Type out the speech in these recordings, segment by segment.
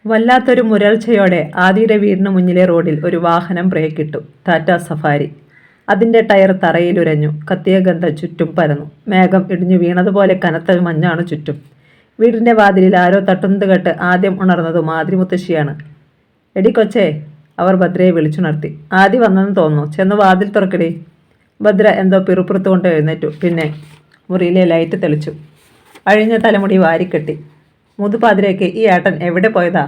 വല്ലാത്തൊരു മുരൾച്ചയോടെ ആദിയുടെ വീടിന് മുന്നിലെ റോഡിൽ ഒരു വാഹനം ബ്രേക്കിട്ടു. ടാറ്റ സഫാരി. അതിൻ്റെ ടയർ തറയിലുരഞ്ഞു. കത്തിയ ഗന്ധം ചുറ്റും പരന്നു. മേഘം ഇടിഞ്ഞു വീണതുപോലെ കനത്ത മഞ്ഞാണ് ചുറ്റും. വീടിൻ്റെ വാതിലിൽ ആരോ തട്ടുന്നത് കേട്ട് ആദ്യം ഉണർന്നത് മാതിരി മുത്തശ്ശിയാണ്. എടി കൊച്ചേ, അവർ ഭദ്രയെ വിളിച്ചുണർത്തി. ആദി വന്നെന്ന് തോന്നുന്നു, ചെന്ന് വാതിൽ തുറക്കടി. ഭദ്ര എന്തോ പിറുപിറുത്തുകൊണ്ട് എഴുന്നേറ്റു. പിന്നെ മുറിയിലെ ലൈറ്റ് തെളിച്ചു. അഴിഞ്ഞ തലമുടി വാരിക്കെട്ടി. മുതുപാതിരയ്ക്ക് ഈ ഏട്ടൻ എവിടെ പോയതാ?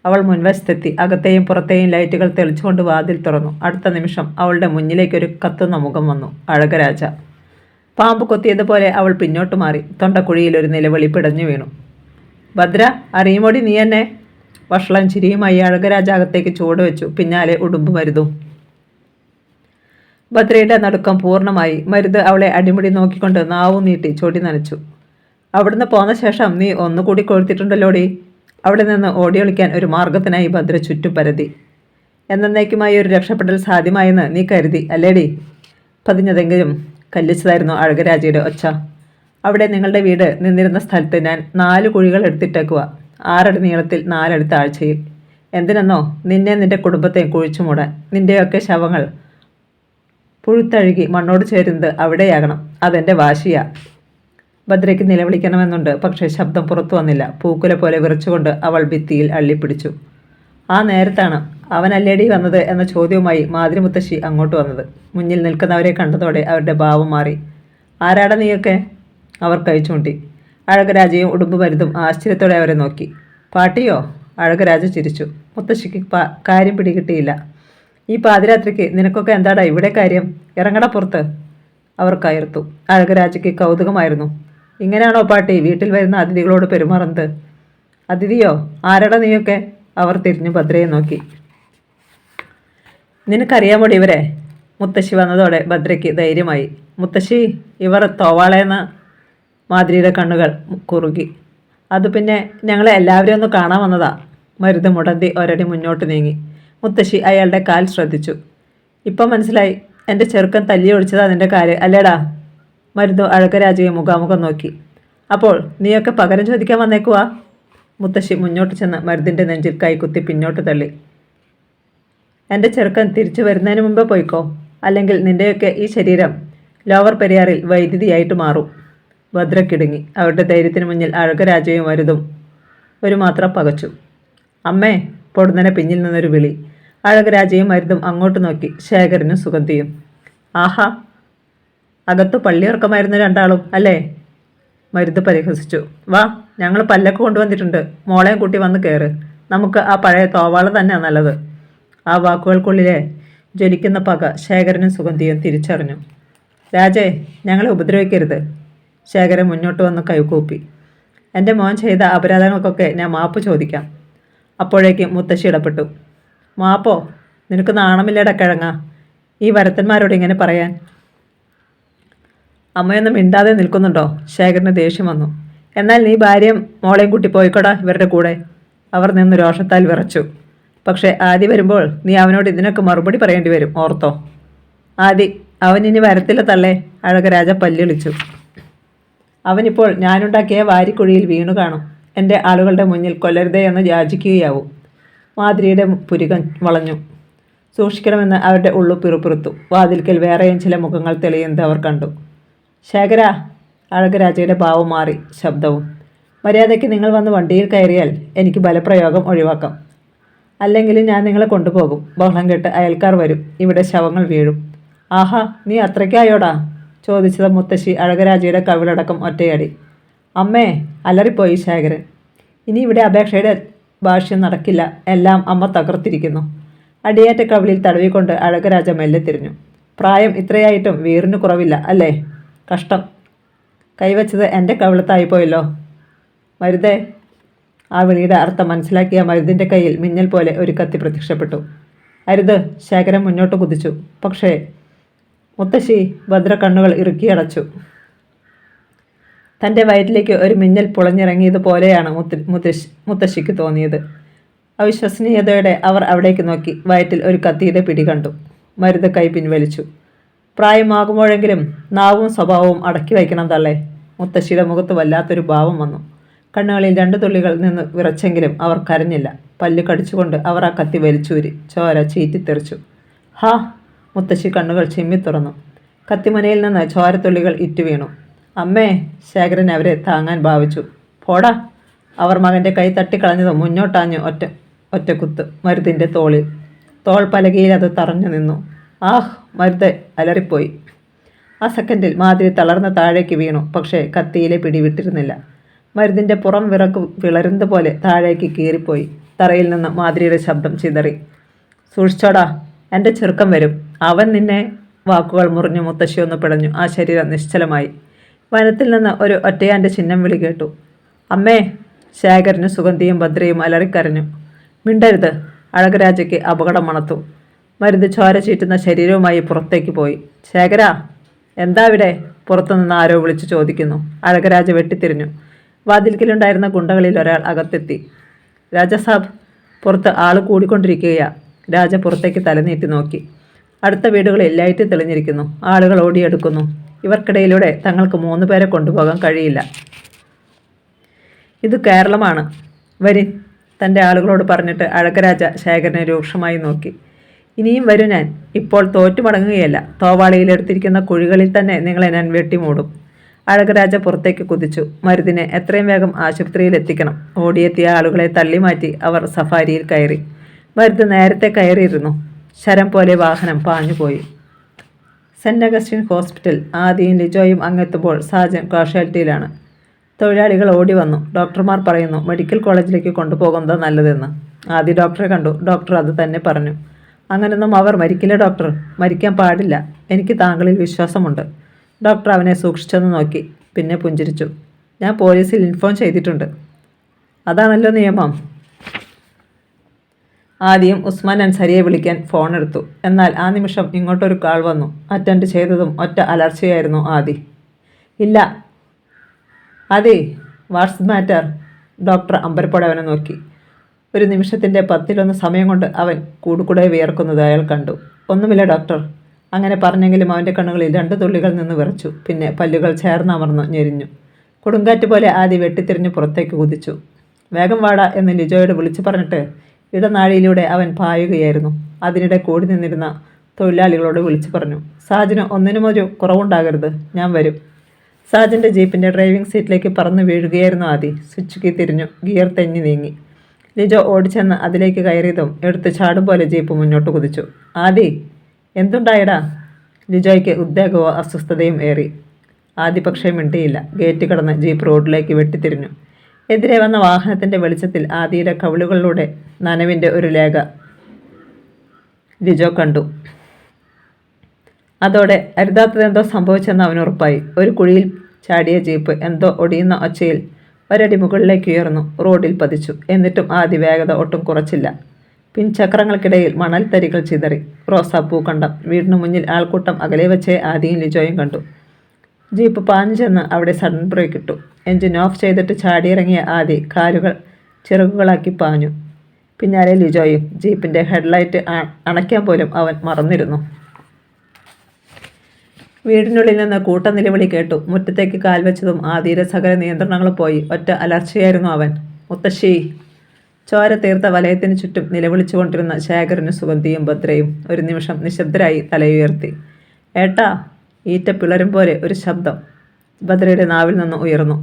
അവൾ മുൻവശത്തെത്തി. അകത്തെയും പുറത്തെയും ലൈറ്റുകൾ തെളിച്ചുകൊണ്ട് വാതിൽ തുറന്നു. അടുത്ത നിമിഷം അവളുടെ മുന്നിലേക്കൊരു കത്തുന്ന മുഖം വന്നു. അഴകരാജ. പാമ്പ് കൊത്തിയതുപോലെ അവൾ പിന്നോട്ട് മാറി. തൊണ്ടക്കുഴിയിൽ ഒരു നിലവിളി പിടഞ്ഞു വീണു. ഭദ്ര, അറിയുമോടി നീ എന്നെ? വഷളം ചിരിയുമായി അഴകരാജ അകത്തേക്ക് ചുവടുവെച്ചു. പിന്നാലെ ഉടുമ്പ് മരുതും. ഭദ്രയുടെ നടുക്കം പൂർണ്ണമായി. മരുത് അവളെ അടിമുടി നോക്കിക്കൊണ്ട് നാവും നീട്ടി ചൊടി നനച്ചു. അവിടുന്ന് പോന്ന ശേഷം നീ ഒന്നുകൂടി കൊഴുത്തിട്ടുണ്ടല്ലോടി. അവിടെ നിന്ന് ഓടിയൊളിക്കാൻ ഒരു മാർഗത്തിനായി ഭദ്ര ചുറ്റും പരതി. എന്നേക്കുമായി ഒരു രക്ഷപ്പെടൽ സാധ്യമായെന്ന് നീ കരുതി അല്ലേടി? പതിഞ്ഞതെങ്കിലും കല്ലിച്ചതായിരുന്നു അഴകരാജയുടെ ഒച്ച. അവിടെ നിങ്ങളുടെ വീട് നിന്നിരുന്ന സ്ഥലത്ത് ഞാൻ 4 കുഴികൾ എടുത്തിട്ടേക്കുക. 6 അടി നീളത്തിൽ 4 അടി താഴ്ചയിൽ. എന്തിനെന്നോ? നിന്നെ നിന്റെ കുടുംബത്തെയും കുഴിച്ചു മൂടാൻ. നിന്റെയൊക്കെ ശവങ്ങൾ പുഴുത്തഴുകി മണ്ണോട് ചേരുന്നത് അവിടെയാകണം. അതെൻ്റെ വാശിയാ. ഭദ്രയ്ക്ക് നിലവിളിക്കണമെന്നുണ്ട്. പക്ഷേ ശബ്ദം പുറത്തു വന്നില്ല. പൂക്കുല പോലെ വിറച്ചുകൊണ്ട് അവൾ ഭിത്തിയിൽ അള്ളിപ്പിടിച്ചു. ആ നേരത്താണ് അവനല്ലേടി വന്നത് എന്ന ചോദ്യവുമായി മാതിരി മുത്തശ്ശി അങ്ങോട്ട് വന്നത്. മുന്നിൽ നിൽക്കുന്നവരെ കണ്ടതോടെ അവരുടെ ഭാവം മാറി. ആരാടാ നീയൊക്കെ? അവർ കൈ ചൂണ്ടി. അഴകരാജയും ഉടുമ്പ് മരുതും ആശ്ചര്യത്തോടെ അവരെ നോക്കി. പാട്ടിയോ? അഴകരാജ ചിരിച്ചു. മുത്തശ്ശിക്ക് കാര്യം പിടികിട്ടിയില്ല. ഈ പാതിരാത്രിക്ക് നിനക്കൊക്കെ എന്താടാ ഇവിടെ കാര്യം? ഇറങ്ങട പുറത്ത്. അവർ കയർത്തു. അഴകരാജയ്ക്ക് കൗതുകമായിരുന്നു. ഇങ്ങനെയാണോ പാട്ടി വീട്ടിൽ വരുന്ന അതിഥികളോട് പെരുമാറുന്നത്? അതിഥിയോ? ആരടാ നീയൊക്കെ? അവർ തിരിഞ്ഞു ഭദ്രയെ നോക്കി. നിനക്കറിയാമോടി ഇവരെ? മുത്തശ്ശി വന്നതോടെ ഭദ്രയ്ക്ക് ധൈര്യമായി. മുത്തശ്ശി, ഇവർ തോവാളയെന്ന്. മാതിരിയുടെ കണ്ണുകൾ കുറുകി. അത് പിന്നെ ഞങ്ങളെ എല്ലാവരെയും ഒന്ന് കാണാൻ വന്നതാ. മരുത് മുടന്തി ഒരടി മുന്നോട്ട് നീങ്ങി. മുത്തശ്ശി അയാളുടെ കാൽ ശ്രദ്ധിച്ചു. ഇപ്പം മനസ്സിലായി. എൻ്റെ ചെറുക്കൻ തല്ലി ഒഴിച്ചതാ നിൻ്റെ കാല് അല്ലേടാ? മരുതു അഴകരാജയെ മുഖാമുഖം നോക്കി. അപ്പോൾ നീയൊക്കെ പകരം ചോദിക്കാൻ വന്നേക്കുവാ? മുത്തശ്ശി മുന്നോട്ട് ചെന്ന് മരുതിൻ്റെ നെഞ്ചിൽ കൈകുത്തി പിന്നോട്ട് തള്ളി. എൻ്റെ ചെറുക്കൻ തിരിച്ചു വരുന്നതിന് മുമ്പേ പോയിക്കോ, അല്ലെങ്കിൽ നിൻ്റെയൊക്കെ ഈ ശരീരം ലോവർ പെരിയാറിൽ വൈദ്യുതിയായിട്ട് മാറും. ഭദ്ര കിടുങ്ങി. അവരുടെ ധൈര്യത്തിന് മുന്നിൽ അഴകരാജയും മരുതും ഒരു മാത്രം പകച്ചു. അമ്മേ! പൊടുന്നനെ പിന്നിൽ നിന്നൊരു വിളി. അഴകരാജയും മരുതും അങ്ങോട്ട് നോക്കി. ശേഖരനും സുഗന്ധിയും. ആഹാ, അകത്ത് പള്ളിയുറക്കമായിരുന്നു രണ്ടാളും അല്ലേ? മരുത് പരിഹസിച്ചു. വാ, ഞങ്ങൾ പല്ലൊക്കെ കൊണ്ടുവന്നിട്ടുണ്ട്. മോളെയും കൂട്ടി വന്ന് കയറ്. നമുക്ക് ആ പഴയ തോവാള തന്നെയാണ് നല്ലത്. ആ വാക്കുകൾക്കുള്ളിലെ ജ്വലിക്കുന്ന പക ശേഖരനും സുഗന്ധിയും തിരിച്ചറിഞ്ഞു. രാജേ, ഞങ്ങളെ ഉപദ്രവിക്കരുത്. ശേഖരൻ മുന്നോട്ട് വന്ന് കൈകൂപ്പി. എൻ്റെ മോൻ ചെയ്ത അപരാധങ്ങൾക്കൊക്കെ ഞാൻ മാപ്പ് ചോദിക്കാം. അപ്പോഴേക്കും മുത്തശ്ശി ഇടപെട്ടു. മാപ്പോ? നിനക്ക് നാണമില്ലേടാ കിഴങ്ങ, ഈ വരത്തന്മാരോട് ഇങ്ങനെ പറയാൻ? അമ്മയൊന്നും മിണ്ടാതെ നിൽക്കുന്നുണ്ടോ? ശേഖരന് ദേഷ്യം വന്നു. എന്നാൽ നീ ഭാര്യയും മോളെയും കൂട്ടി പോയിക്കോടാ ഇവരുടെ കൂടെ. അവർ നിന്ന് രോഷത്താൽ വിറച്ചു. പക്ഷേ ആദി വരുമ്പോൾ നീ അവനോട് ഇതിനൊക്കെ മറുപടി പറയേണ്ടി വരും, ഓർത്തോ? ആദി അവനിനി വരത്തില്ല തള്ളേ. അഴകരാജ പല്ലിളിച്ചു. അവനിപ്പോൾ ഞാനുണ്ടാക്കിയ വാരിക്കുഴിയിൽ വീണു കാണും. എൻ്റെ ആളുകളുടെ മുന്നിൽ കൊല്ലരുതേ എന്ന് യാചിക്കുകയാവും. മാതിരിയുടെ പുരികം വളഞ്ഞു. സൂക്ഷിക്കണമെന്ന് അവരുടെ ഉള്ളു പിറുപിറുത്തു. വാതിൽക്കൽ വേറെയും ചില മുഖങ്ങൾ തെളിയുന്നത് അവർ കണ്ടു. ശേഖര! അഴകരാജയുടെ ഭാവം മാറി. ശബ്ദവും. മര്യാദയ്ക്ക് നിങ്ങൾ വന്ന് വണ്ടിയിൽ കയറിയാൽ എനിക്ക് ബലപ്രയോഗം ഒഴിവാക്കാം. അല്ലെങ്കിൽ ഞാൻ നിങ്ങളെ കൊണ്ടുപോകും. ബഹളം കേട്ട് അയൽക്കാർ വരും. ഇവിടെ ശവങ്ങൾ വീഴും. ആഹാ, നീ അത്രയ്ക്കായോടാ? ചോദിച്ചത് മുത്തശ്ശി അഴകരാജയുടെ കവിളടക്കം ഒറ്റയടി. അമ്മേ! അലറിപ്പോയി ശേഖരൻ. ഇനി ഇവിടെ അപേക്ഷയുടെ ഭാഷ്യം നടക്കില്ല. എല്ലാം അമ്മ തകർത്തിരിക്കുന്നു. അടിയേറ്റ കവിളിൽ തടവിക്കൊണ്ട് അഴകരാജ മെല്ലെ തിരിഞ്ഞു. പ്രായം ഇത്രയായിട്ടും വീറിന് കുറവില്ല അല്ലേ? കഷ്ടം. കൈവച്ചത് എൻ്റെ കവിളത്തായിപ്പോയല്ലോ. മരുതേ! ആ വിളിയുടെ അർത്ഥം മനസ്സിലാക്കിയ മരുതിൻ്റെ കയ്യിൽ മിന്നൽ പോലെ ഒരു കത്തി പ്രത്യക്ഷപ്പെട്ടു. അരുത്! ശേഖരൻ മുന്നോട്ട് കുതിച്ചു. പക്ഷേ മുത്തശ്ശി! ഭദ്ര കണ്ണുകൾ ഇറുക്കിയടച്ചു. തൻ്റെ വയറ്റിലേക്ക് ഒരു മിന്നൽ പുളഞ്ഞിറങ്ങിയതുപോലെയാണ് മുത്തശ്ശിക്ക് തോന്നിയത്. അവിശ്വസനീയതയോടെ അവർ അവിടേക്ക് നോക്കി. വയറ്റിൽ ഒരു കത്തിയുടെ പിടി കണ്ടു. മരുത് കൈ പിൻവലിച്ചു. പ്രായമാകുമ്പോഴെങ്കിലും നാവും സ്വഭാവവും അടക്കി വയ്ക്കണം തള്ളേ. മുത്തശ്ശിയുടെ മുഖത്ത് വല്ലാത്തൊരു ഭാവം വന്നു. കണ്ണുകളിൽ 2 തുള്ളികൾ നിന്ന് വിറച്ചെങ്കിലും അവർ കരഞ്ഞില്ല. പല്ല് കടിച്ചുകൊണ്ട് അവർ ആ കത്തി വലിച്ചൂരി. ചോര ചീറ്റിത്തെറിച്ചു. ഹാ! മുത്തശ്ശി കണ്ണുകൾ ചിമ്മി തുറന്നു. കത്തിമുനയിൽ നിന്ന് ചോരത്തുള്ളികൾ ഇറ്റുവീണു. അമ്മേ! ശേഖരൻ അവരെ താങ്ങാൻ ഭാവിച്ചു. പോടാ! അവർ മകൻ്റെ കൈ തട്ടിക്കളഞ്ഞതും മുന്നോട്ടാഞ്ഞു ഒറ്റക്കുത്ത് മരുതിൻ്റെ തോളിൽ. തോൾ പലകയിൽ അത് തറഞ്ഞു നിന്നു. ആഹ്! മരുത് അലറിപ്പോയി. ആ സെക്കൻഡിൽ മാതിരി തളർന്ന് താഴേക്ക് വീണു. പക്ഷേ കത്തിയിലെ പിടിവിട്ടിരുന്നില്ല. മരുതിൻ്റെ പുറം വിളരുന്നത് പോലെ താഴേക്ക് കീറിപ്പോയി. തറയിൽ നിന്ന് മാതിരിയുടെ ശബ്ദം ചിതറി. സൂക്ഷിച്ചോടാ, എൻ്റെ ചെറുക്കം വരും. അവൻ നിന്നെ. വാക്കുകൾ മുറിഞ്ഞു മുത്തശ്ശി ഒന്ന് പിടഞ്ഞു. ആ ശരീരം നിശ്ചലമായി. വനത്തിൽ നിന്ന് ഒരു ഒറ്റയാൻ്റെ ചിഹ്നം വിളി കേട്ടു. അമ്മേ! ശേഖരന് സുഗന്ധിയും ഭദ്രയും അലറിക്കരഞ്ഞു. മിണ്ടരുത്! അഴകരാജയ്ക്ക് അപകടം മണത്തു. മരുത് ചോര ചീറ്റുന്ന ശരീരവുമായി പുറത്തേക്ക് പോയി. ശേഖരാ, എന്താ ഇവിടെ? പുറത്തുനിന്ന് ആരോ വിളിച്ചു ചോദിക്കുന്നു. അഴകരാജ വെട്ടിത്തിരിഞ്ഞു. വാതിൽക്കിലുണ്ടായിരുന്ന ഗുണ്ടകളിൽ ഒരാൾ അകത്തെത്തി. രാജസാബ്, പുറത്ത് ആൾ കൂടിക്കൊണ്ടിരിക്കുകയാ. രാജ പുറത്തേക്ക് തലനീട്ടി നോക്കി. അടുത്ത വീടുകളിൽ ലൈറ്റ് തെളിഞ്ഞിരിക്കുന്നു. ആളുകൾ ഓടിയെടുക്കുന്നു. ഇവർക്കിടയിലൂടെ തങ്ങൾക്ക് 3 പേരെ കൊണ്ടുപോകാൻ കഴിയില്ല. ഇത് കേരളമാണ്. വരിൻ, തൻ്റെ ആളുകളോട് പറഞ്ഞിട്ട് അഴകരാജ ശേഖരനെ രൂക്ഷമായി നോക്കി. ഇനിയും വരൂ ഞാൻ. ഇപ്പോൾ തോറ്റു മടങ്ങുകയല്ല. തോവാളിയിലെടുത്തിരിക്കുന്ന കുഴികളിൽ തന്നെ നിങ്ങളെ ഞാൻ വെട്ടിമൂടും. അഴകരാജ പുറത്തേക്ക് കുതിച്ചു. മരുതിനെ എത്രയും വേഗം ആശുപത്രിയിൽ എത്തിക്കണം. ഓടിയെത്തിയ ആളുകളെ തള്ളിമാറ്റി അവർ സഫാരിയിൽ കയറി. മരുത് നേരത്തെ കയറിയിരുന്നു. ശരം പോലെ വാഹനം പാഞ്ഞുപോയി. Cent Augustine hospital. ആദിയും ലിജോയും അങ്ങെത്തുമ്പോൾ സാജൻ കാഷ്വാലിറ്റിയിലാണ്. തൊഴിലാളികൾ ഓടി വന്നു. ഡോക്ടർമാർ പറയുന്നു മെഡിക്കൽ കോളേജിലേക്ക് കൊണ്ടുപോകുന്നത് നല്ലതെന്ന്. ആദ്യ ഡോക്ടറെ കണ്ടു. ഡോക്ടർ അത് തന്നെ പറഞ്ഞു. അങ്ങനൊന്നും അവർ മരിക്കില്ല ഡോക്ടർ. മരിക്കാൻ പാടില്ല. എനിക്ക് താങ്കളിൽ വിശ്വാസമുണ്ട്. ഡോക്ടർ അവനെ സൂക്ഷിച്ചെന്ന് നോക്കി. പിന്നെ പുഞ്ചിരിച്ചു. ഞാൻ പോലീസിൽ ഇൻഫോം ചെയ്തിട്ടുണ്ട്. അതാണല്ലോ നിയമം. ആദ്യം ഉസ്മാൻ അൻസാരിയെ വിളിക്കാൻ ഫോൺ എടുത്തു. എന്നാൽ ആ നിമിഷം ഇങ്ങോട്ടൊരു കാൾ വന്നു. അറ്റൻഡ് ചെയ്തതും ഒറ്റ അലർച്ചയായിരുന്നു ആദി. ഇല്ല ആദി, വാട്ട്സ് മാറ്റർ? ഡോക്ടർ അമ്പരപ്പോടെ അവനെ നോക്കി. ഒരു നിമിഷത്തിൻ്റെ 10-1 സമയം കൊണ്ട് അവൻ കൂടുകൂടെ വിയർക്കുന്നത് അയാൾ കണ്ടു. ഒന്നുമില്ല ഡോക്ടർ. അങ്ങനെ പറഞ്ഞെങ്കിലും അവൻ്റെ കണ്ണുകളിൽ 2 തുള്ളികൾ നിന്ന് വിറച്ചു. പിന്നെ പല്ലുകൾ ചേർന്നമർന്നു ഞെരിഞ്ഞു. കൊടുങ്കാറ്റ് പോലെ ആദി വെട്ടിത്തിരിഞ്ഞ് പുറത്തേക്ക് കുതിച്ചു. വേഗം വാടാ എന്ന് ലിജോയോട് വിളിച്ചു പറഞ്ഞിട്ട് ഇടനാഴിയിലൂടെ അവൻ പായുകയായിരുന്നു. അതിനിടെ കൂടി നിന്നിരുന്ന തൊഴിലാളികളോട് വിളിച്ചു പറഞ്ഞു. സാജന് ഒന്നിനുമൊരു കുറവുണ്ടാകരുത്. ഞാൻ വരും. സാജൻ്റെ ജീപ്പിൻ്റെ ഡ്രൈവിംഗ് സീറ്റിലേക്ക് പറന്നു വീഴുകയായിരുന്നു ആദി. സ്വിച്ച് കീ തിരിഞ്ഞു. ഗിയർ തെന്നി നീങ്ങി. ലിജോ ഓടിച്ചെന്ന് അതിലേക്ക് കയറിയതും എടുത്ത് ചാടും പോലെ ജീപ്പ് മുന്നോട്ട് കുതിച്ചു. ആദി, എന്തുണ്ടായടാ? ലിജോയ്ക്ക് ഉദ്വേഗവും അസ്വസ്ഥതയും ഏറി. ആദി പക്ഷേ മിണ്ടിയില്ല. ഗേറ്റ് കടന്ന് ജീപ്പ് റോഡിലേക്ക് വെട്ടിത്തിരിഞ്ഞു. എതിരെ വന്ന വാഹനത്തിൻ്റെ വെളിച്ചത്തിൽ ആദിയുടെ കവിളുകളിലൂടെ നനവിൻ്റെ ഒരു രേഖ ലിജോ കണ്ടു. അതോടെ അരുതാത്തതെന്തോ സംഭവിച്ചെന്ന് അവനുറപ്പായി. ഒരു കുഴിയിൽ ചാടിയ ജീപ്പ് എന്തോ ഒടിയുന്ന ഒച്ചയിൽ ഒരടി മുകളിലേക്ക് ഉയർന്നു. റോഡിൽ പതിച്ചു. എന്നിട്ടും ആദി വേഗത ഒട്ടും കുറച്ചില്ല. പിൻചക്രങ്ങൾക്കിടയിൽ മണൽ തരികൾ ചിതറി. റോസാപ്പൂക്കണ്ടം. വീടിനു മുന്നിൽ ആൾക്കൂട്ടം അകലെ വെച്ചേ ആദിയും ലിജോയും കണ്ടു. ജീപ്പ് പാഞ്ഞു ചെന്ന് അവിടെ സഡൻ ബ്രേക്ക് ഇട്ടു. എഞ്ചിൻ ഓഫ് ചെയ്തിട്ട് ചാടിയിറങ്ങിയ ആദി കാലുകൾ ചിറകുകളാക്കി പാഞ്ഞു. പിന്നാലെ ലിജോയും. ജീപ്പിൻ്റെ ഹെഡ്ലൈറ്റ് അണയ്ക്കാൻ പോലും അവൻ മറന്നിരുന്നു. വീടിനുള്ളിൽ നിന്ന് കൂട്ട നിലവിളി കേട്ടു. മുറ്റത്തേക്ക് കാൽ വെച്ചതും ആദിയുടെ സകല നിയന്ത്രണങ്ങളും പോയി. ഒറ്റ അലർച്ചയായിരുന്നു അവൻ. മുത്തശ്ശി! ചോര തീർത്ത വലയത്തിന് ചുറ്റും നിലവിളിച്ചുകൊണ്ടിരുന്ന ശേഖരനും സുഗന്ധിയും ഭദ്രയും ഒരു നിമിഷം നിശബ്ദരായി തലയുയർത്തി. ഏട്ടാ! ഈറ്റ പിളരും പോലെ ഒരു ശബ്ദം ഭദ്രയുടെ നാവിൽ നിന്ന് ഉയർന്നു.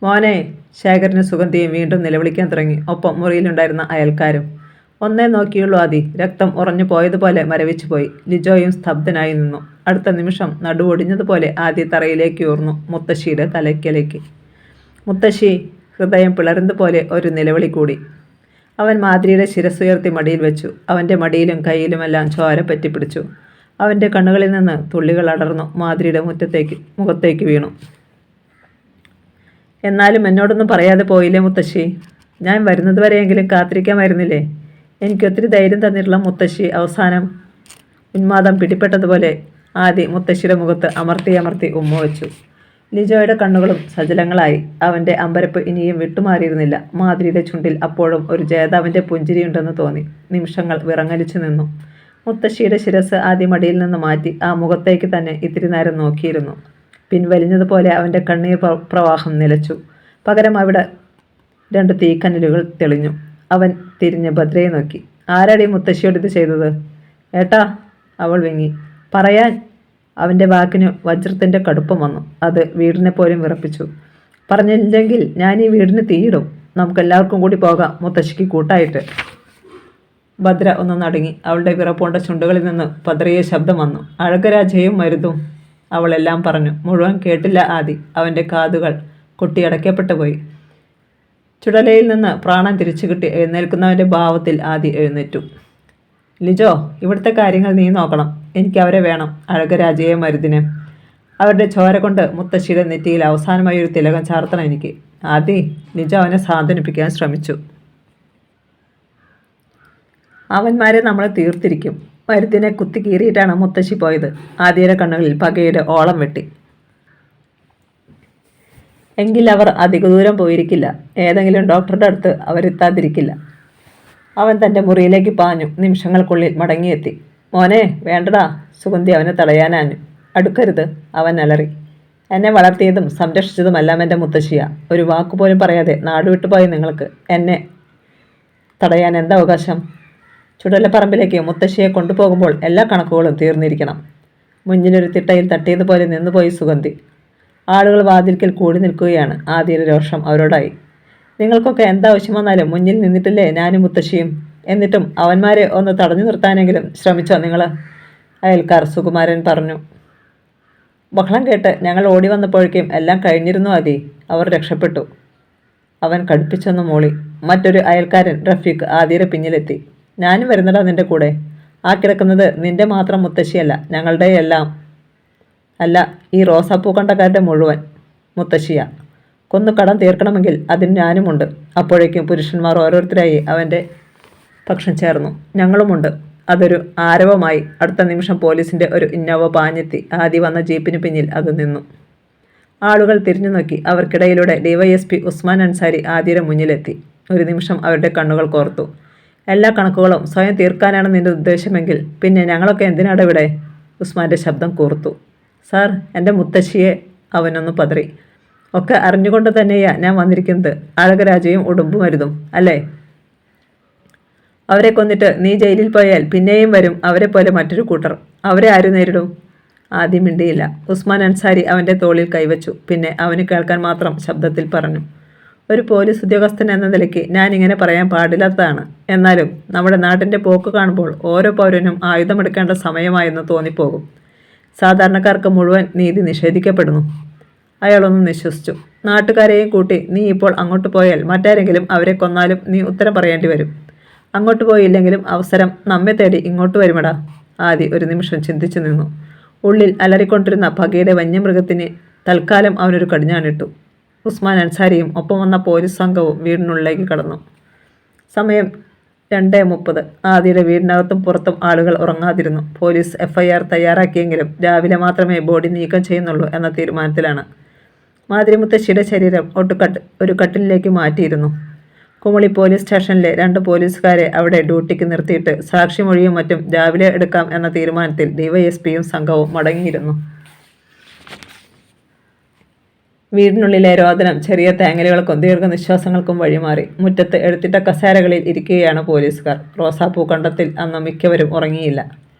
മോനെ! ശേഖരനും സുഗന്ധിയും വീണ്ടും നിലവിളിക്കാൻ തുടങ്ങി. ഒപ്പം മുറിയിലുണ്ടായിരുന്ന അയൽക്കാരും. ഒന്നേ നോക്കിയുള്ളൂ ആദി. രക്തം ഉറഞ്ഞു പോയതുപോലെ മരവിച്ചു പോയി. ലിജോയും സ്തബ്ധനായി നിന്നു. അടുത്ത നിമിഷം നടുവൊടിഞ്ഞതുപോലെ ആദി തറയിലേക്ക് ഊർന്നു. മുത്തശ്ശിയുടെ തലയ്ക്കലേക്ക്. മുത്തശ്ശി! ഹൃദയം പിളർന്നതുപോലെ ഒരു നിലവിളി കൂടി. അവൻ മാതിരിയുടെ ശിരസ്സുയർത്തി മടിയിൽ വെച്ചു. അവൻ്റെ മടിയിലും കയ്യിലുമെല്ലാം ചോര പറ്റിപ്പിടിച്ചു. അവൻ്റെ കണ്ണുകളിൽ നിന്ന് തുള്ളികൾ അടർന്നു മാതിരിയുടെ മുഖത്തേക്ക് വീണു. എന്നാലും എന്നോടൊന്നും പറയാതെ പോയില്ലേ മുത്തശ്ശി? ഞാൻ വരുന്നതുവരെയെങ്കിലും കാത്തിരിക്കാമായിരുന്നില്ലേ? എനിക്കൊത്തിരി ധൈര്യം തന്നിട്ടുള്ള മുത്തശ്ശി. അവസാനം ഉന്മാദം പിടിപ്പെട്ടതുപോലെ ആദി മുത്തശ്ശിയുടെ മുഖത്ത് അമർത്തി ഉമ്മ വെച്ചു. ലിജോയുടെ കണ്ണുകളും സജലങ്ങളായി. അവൻ്റെ അമ്പരപ്പ് ഇനിയും വിട്ടുമാറിയിരുന്നില്ല. മാതിരിയുടെ ചുണ്ടിൽ അപ്പോഴും ഒരു ജേതാവിൻ്റെ പുഞ്ചിരിയുണ്ടെന്ന് തോന്നി. നിമിഷങ്ങൾ വിറങ്ങലിച്ചു നിന്നു. മുത്തശ്ശിയുടെ ശിരസ് ആദ്യ മടിയിൽ നിന്ന് മാറ്റി ആ മുഖത്തേക്ക് തന്നെ ഇത്തിരി നേരം നോക്കിയിരുന്നു. പിൻവലിഞ്ഞതുപോലെ അവൻ്റെ കണ്ണീർ പ്രവാഹം നിലച്ചു. പകരം അവിടെ 2 തീക്കനലുകൾ തെളിഞ്ഞു. അവൻ തിരിഞ്ഞ് ഭദ്രയെ നോക്കി. ആരാടി മുത്തശ്ശിയോട് ഇത് ചെയ്തത്? ഏട്ടാ, അവൾ വിങ്ങി. പറയാൻ അവൻ്റെ വാക്കിന് വജ്രത്തിൻ്റെ കടുപ്പം വന്നു. അത് വീടിനെ പോലും വിറപ്പിച്ചു. പറഞ്ഞില്ലെങ്കിൽ ഞാൻ ഈ വീടിന് തീയിടും. നമുക്കെല്ലാവർക്കും കൂടി പോകാം, മുത്തശ്ശിക്ക് കൂട്ടായിട്ട്. ഭദ്ര ഒന്ന് നടുങ്ങി. അവളുടെ വിറപ്പുണ്ട ചുണ്ടുകളിൽ നിന്ന് പതറിയ ശബ്ദം വന്നു. അഴകരാജയും മരുതും. അവളെല്ലാം പറഞ്ഞു. മുഴുവൻ കേട്ടില്ല ആദി. അവൻ്റെ കാതുകൾ കൊട്ടിയടയ്ക്കപ്പെട്ടു പോയി. ചുടലയിൽ നിന്ന് പ്രാണൻ തിരിച്ചു കിട്ടി എഴുന്നേൽക്കുന്നവൻ്റെ ഭാവത്തിൽ ആദി എഴുന്നേറ്റു. ലിജോ, ഇവിടുത്തെ കാര്യങ്ങൾ നീ നോക്കണം. എനിക്ക് അവരെ വേണം, അഴകരാജയെ മരുതിനെ. അവരുടെ ചോര കൊണ്ട് മുത്തശ്ശിയുടെ നെറ്റിയിൽ അവസാനമായി ഒരു തിലകം ചാർത്തണം എനിക്ക്. ആദി, ലിജോ അവനെ സാന്ത്വനിപ്പിക്കാൻ ശ്രമിച്ചു. അവന്മാരെ നമ്മൾ തീർത്തിരിക്കും. മരുതിനെ കുത്തി കീറിയിട്ടാണ് മുത്തശ്ശി പോയത്. ആദിയുടെ കണ്ണുകളിൽ പകയുടെ ഓളം വെട്ടി. എങ്കിൽ അവർ അധിക ദൂരം പോയിരിക്കില്ല. ഏതെങ്കിലും ഡോക്ടറുടെ അടുത്ത് അവരെത്താതിരിക്കില്ല. അവൻ തൻ്റെ മുറിയിലേക്ക് പാഞ്ഞു. നിമിഷങ്ങൾക്കുള്ളിൽ മടങ്ങിയെത്തി. മോനെ, വേണ്ടടാ. സുഗന്ധി അവനെ തടയാനാഞ്ഞു. അടുക്കരുത്, അവൻ അലറി. എന്നെ വളർത്തിയതും സംരക്ഷിച്ചതുമെല്ലാം എൻ്റെ മുത്തശ്ശിയാ. ഒരു വാക്കുപോലും പറയാതെ നാടുവിട്ടുപോയ നിങ്ങൾക്ക് എന്നെ തടയാൻ എന്താ അവകാശം? ചുടലപ്പറമ്പിലേക്ക് മുത്തശ്ശിയെ കൊണ്ടുപോകുമ്പോൾ എല്ലാ കണക്കുകളും തീർന്നിരിക്കണം. മുന്നിലൊരു തിട്ടയിൽ തട്ടിയതുപോലെ നിന്നുപോയി സുഗന്ധി. ആളുകൾ വാതിൽക്കൽ കൂടി നിൽക്കുകയാണ്. ആദ്യയുടെ രോഷം അവരോടായി. നിങ്ങൾക്കൊക്കെ എന്താവശ്യം വന്നാലും മുന്നിൽ നിന്നിട്ടില്ലേ ഞാനും മുത്തശ്ശിയും? എന്നിട്ടും അവന്മാരെ ഒന്ന് തടഞ്ഞു നിർത്താനെങ്കിലും ശ്രമിച്ചോ നിങ്ങൾ? അയൽക്കാർ സുകുമാരൻ പറഞ്ഞു. ബഹളം കേട്ട് ഞങ്ങൾ ഓടി വന്നപ്പോഴേക്കും എല്ലാം കഴിഞ്ഞിരുന്നു ആദി. അവർ രക്ഷപ്പെട്ടു. അവൻ കടുപ്പിച്ചൊന്ന് മൂളി. മറ്റൊരു അയൽക്കാരൻ റഫീഖ് ആദിയുടെ പിന്നിലെത്തി. ഞാനും വരുന്നടാ നിന്റെ കൂടെ. ആ കിടക്കുന്നത് നിന്റെ മാത്രം മുത്തശ്ശിയല്ല, ഞങ്ങളുടെ എല്ലാം. അല്ല, ഈ റോസാപ്പൂ കണ്ടക്കാരുടെ മുഴുവൻ മുത്തശ്ശിയാ. കൊന്നു കടം തീർക്കണമെങ്കിൽ അതിന് ഞാനുമുണ്ട്. അപ്പോഴേക്കും പുരുഷന്മാർ ഓരോരുത്തരായി അവൻ്റെ പക്ഷം ചേർന്നു. ഞങ്ങളുമുണ്ട്. അതൊരു ആരവമായി. അടുത്ത നിമിഷം പോലീസിൻ്റെ ഒരു ഇന്നോവ പാഞ്ഞെത്തി. ആദി വന്ന ജീപ്പിന് പിന്നിൽ അത് നിന്നു. ആളുകൾ തിരിഞ്ഞു നോക്കി. അവർക്കിടയിലൂടെ ഡിവൈഎസ്പി ഉസ്മാൻ അൻസാരി ആദിയുടെ മുന്നിലെത്തി. ഒരു നിമിഷം അവരുടെ കണ്ണുകൾ കോർത്തു. എല്ലാ കണക്കുകളും സ്വയം തീർക്കാനാണ് നിന്റെ ഉദ്ദേശമെങ്കിൽ പിന്നെ ഞങ്ങളൊക്കെ എന്തിനാണ് ഇവിടെ? ഉസ്മാൻ്റെ ശബ്ദം കൂർത്തു. സാർ, എൻ്റെ മുത്തശ്ശിയെ. അവനൊന്ന് പതറി. ഒക്കെ അറിഞ്ഞുകൊണ്ട് തന്നെയാ ഞാൻ വന്നിരിക്കുന്നത്. അഴകരാജയും ഉടുമ്പുമരുതും അല്ലേ? അവരെ കൊന്നിട്ട് നീ ജയിലിൽ പോയാൽ പിന്നെയും വരും അവരെ പോലെ മറ്റൊരു കൂട്ടർ. അവരെ ആര് നേരിടും? ആദ്യം മിണ്ടിയില്ല. ഉസ്മാൻ അൻസാരി അവൻ്റെ തോളിൽ കൈവച്ചു. പിന്നെ അവന് കേൾക്കാൻ മാത്രം ശബ്ദത്തിൽ പറഞ്ഞു. ഒരു പോലീസ് ഉദ്യോഗസ്ഥൻ എന്ന നിലയ്ക്ക് ഞാൻ ഇങ്ങനെ പറയാൻ പാടില്ലാത്തതാണ്. എന്നാലും നമ്മുടെ നാട്ടിൻ്റെ പോക്ക് കാണുമ്പോൾ ഓരോ പൗരനും ആയുധമെടുക്കേണ്ട സമയമായെന്ന് തോന്നിപ്പോകും. സാധാരണക്കാർക്ക് മുഴുവൻ നീതി നിഷേധിക്കപ്പെടുന്നു. അയാളൊന്ന് നിശ്വസിച്ചു. നാട്ടുകാരെയും കൂട്ടി നീ ഇപ്പോൾ അങ്ങോട്ട് പോയാൽ മറ്റാരെങ്കിലും അവരെ കൊന്നാലും നീ ഉത്തരം പറയേണ്ടി വരും. അങ്ങോട്ട് പോയില്ലെങ്കിലും അവസരം നമ്മെ തേടി ഇങ്ങോട്ട് വരുമടാ. ആദി ഒരു നിമിഷം ചിന്തിച്ചു നിന്നു. ഉള്ളിൽ അലറിക്കൊണ്ടിരുന്ന പകയുടെ വന്യമൃഗത്തിന് തൽക്കാലം അവനൊരു കടിഞ്ഞാണിട്ടു. ഉസ്മാൻ അൻസാരിയും ഒപ്പം വന്ന പോലീസ് സംഘവും വീടിനുള്ളിലേക്ക് കടന്നു. സമയം 2:30. ആദിയുടെ വീടിനകത്തും പുറത്തും ആളുകൾ ഉറങ്ങാതിരുന്നു. പോലീസ് FIR തയ്യാറാക്കിയെങ്കിലും രാവിലെ മാത്രമേ ബോഡി നീക്കം ചെയ്യുന്നുള്ളൂ എന്ന തീരുമാനത്തിലാണ്. മാതിരി മുത്തശ്ശിയുടെ ശരീരം ഒരു കട്ടിലിലേക്ക് മാറ്റിയിരുന്നു. കുമളി പോലീസ് സ്റ്റേഷനിലെ 2 പോലീസുകാരെ അവിടെ ഡ്യൂട്ടിക്ക് നിർത്തിയിട്ട് സാക്ഷിമൊഴിയും മറ്റും രാവിലെ എടുക്കാം എന്ന തീരുമാനത്തിൽ ഡിവൈഎസ്പിയും സംഘവും മടങ്ങിയിരുന്നു. വീടിനുള്ളിലെ രോദനം ചെറിയ തേങ്ങലുകൾക്കും ദീർഘനിശ്വാസങ്ങൾക്കും വഴിമാറി. മുറ്റത്ത് എടുത്തിട്ട കസേരകളിൽ ഇരിക്കുകയാണ് പോലീസുകാർ. റോസാപ്പൂ കണ്ടത്തിൽ അന്ന് മിക്കവരും ഉറങ്ങിയില്ല.